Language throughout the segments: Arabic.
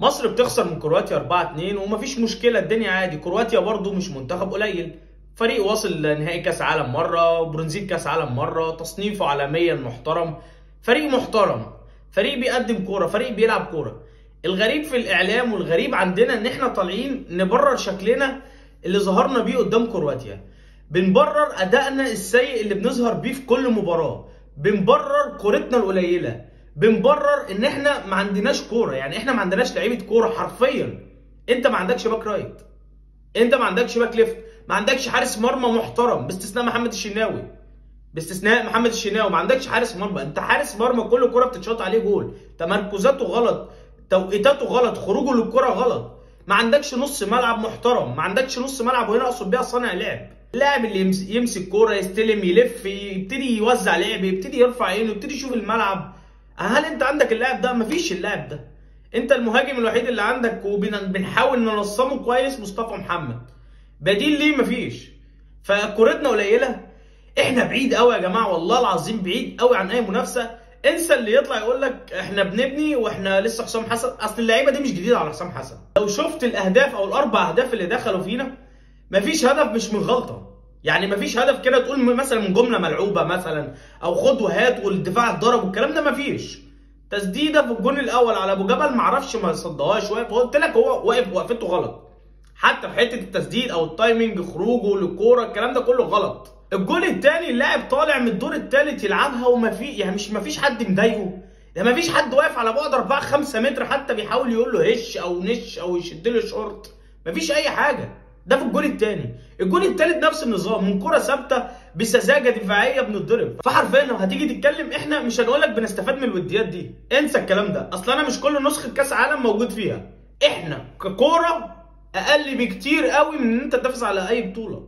مصر بتخسر من كرواتيا 4-2 ومفيش مشكله، الدنيا عادي. كرواتيا برضو مش منتخب قليل، فريق واصل نهائي كاس عالم مره، برونزيه كاس عالم مره، تصنيفه عالميا محترم، فريق محترم، فريق بيقدم كوره، فريق بيلعب كوره. الغريب في الاعلام والغريب عندنا ان احنا طالعين نبرر شكلنا اللي ظهرنا بيه قدام كرواتيا، بنبرر ادائنا السيء اللي بنظهر بيه في كل مباراه، بنبرر كورتنا القليله، بنبرر ان احنا ما عندناش كوره. يعني احنا ما عندناش لعيبه كوره حرفيا. انت ما عندكش باك رايت، انت ما عندكش باك ليفت، ما عندكش حارس مرمى محترم باستثناء محمد الشناوي، ما عندكش حارس مرمى. انت حارس مرمى كل كوره بتتشاط عليه جول، تمركزاته غلط، توقيتاته غلط، خروجه للكوره غلط. ما عندكش نص ملعب محترم، ما عندكش نص ملعب، وهنا اقصد بيها صانع لعب. اللاعب اللي يمسك كوره، يستلم، يلف، يبتدي يوزع لعب، يبتدي يرفع عينه، يبتدي يشوف الملعب. هل انت عندك اللاعب ده؟ مفيش اللاعب ده. انت المهاجم الوحيد اللي عندك وبنحاول ننظمه كويس مصطفى محمد، بديل ليه؟ مفيش. فكورتنا قليله، احنا بعيد قوي يا جماعه، والله العظيم بعيد قوي عن اي منافسه. انسى اللي يطلع يقول لك احنا بنبني واحنا لسه حسام حسن، اصل اللعيبه دي مش جديده على حسام حسن. لو شفت الاهداف او الاربع اهداف اللي دخلوا فينا، مفيش هدف مش من غلطه. يعني مفيش هدف كده تقول مثلا من جمله ملعوبه مثلا، او خد وهات والدفاع اتضرب والكلام ده، مفيش. تسديده في الجون الاول على ابو جبل معرفش ما صدهاش، واقف، قلت لك هو واقف وقفته غلط، حتى في حته التسديد او التايمنج، خروجه للكوره، الكلام ده كله غلط. الجول الثاني اللاعب طالع من الدور الثالث يلعبها، وما في يعني مش مفيش حد مضايقه، ده مفيش حد واقف على بعد 4-5 متر حتى بيحاول يقول له هش او نش او يشد له شورت، مفيش اي حاجه. ده في الجول الثاني. الجول الثالث نفس النظام، من كره ثابته بسذاجه دفاعيه بنتضرب. فحرفيا لو هتيجي تتكلم احنا مش هنقول لك بنستفاد من الوديات دي، انسى الكلام ده. اصل انا مش كل نسخه كاس عالم موجود فيها. احنا ككوره اقل بكتير قوي من ان انت تنافس على اي بطوله.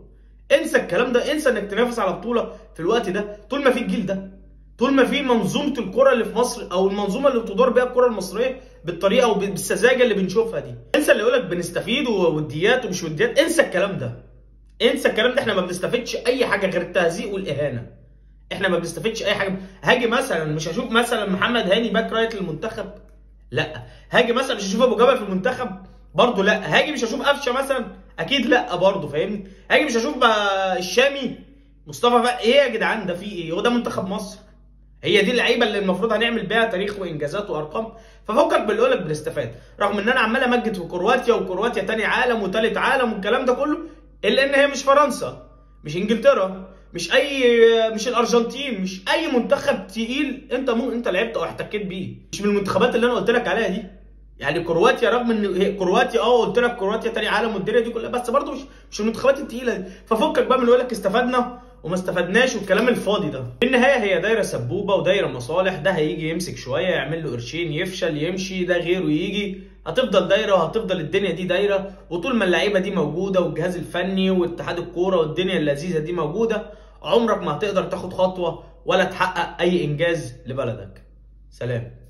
انسى الكلام ده، انسى انك تنافس على بطوله في الوقت ده. طول ما في الجيل ده، طول ما في منظومه الكره اللي في مصر، او المنظومه اللي بتدار بيها الكره المصريه بالطريقه وبالسذاجه اللي بنشوفها دي، انسى اللي يقول لك بنستفيد ووديات ومش وديات. انسى الكلام ده، انسى الكلام ده. احنا ما بنستفدش اي حاجه غير التهزيق والاهانه. احنا ما بنستفدش اي حاجه. هاجي مثلا مش هشوف مثلا محمد هاني باك رايت للمنتخب؟ لا. هاجي مثلا مش هشوف ابو جبل في المنتخب؟ برضه لا. هاجي مش هشوف قفشه مثلا؟ اكيد لا برضه، فاهمني؟ هاجي مش هشوف الشامي مصطفى بقى؟ ايه يا جدعان ده؟ في ايه؟ هو ده منتخب مصر؟ هي دي اللعيبه اللي المفروض هنعمل بيها تاريخ وانجازات وارقام؟ ففكك باللي يقول لك بنستفاد، رغم ان انا عمال امجد في كرواتيا، وكرواتيا تاني عالم وتالت عالم والكلام ده كله، الا ان هي مش فرنسا، مش انجلترا، مش الارجنتين، مش اي منتخب تقيل انت لعبت او احتكيت بيه، مش من المنتخبات اللي انا قلت لك عليها دي. يعني كرواتيا، رغم ان كرواتيا قلت لك كرواتيا تاني عالم والدنيا دي كلها، بس برضه مش المنتخبات التقيله دي. ففكك بقى من اللي يقول لك استفدنا وما استفدناش والكلام الفاضي ده. في النهايه هي دايره سبوبه ودايره مصالح، ده هيجي يمسك شويه يعمل له قرشين، يفشل يمشي، ده غيره يجي، هتفضل دايره وهتفضل الدنيا دي دايره. وطول ما اللعيبه دي موجوده والجهاز الفني واتحاد الكوره والدنيا اللذيذه دي موجوده، عمرك ما هتقدر تاخد خطوه ولا تحقق اي انجاز لبلدك. سلام.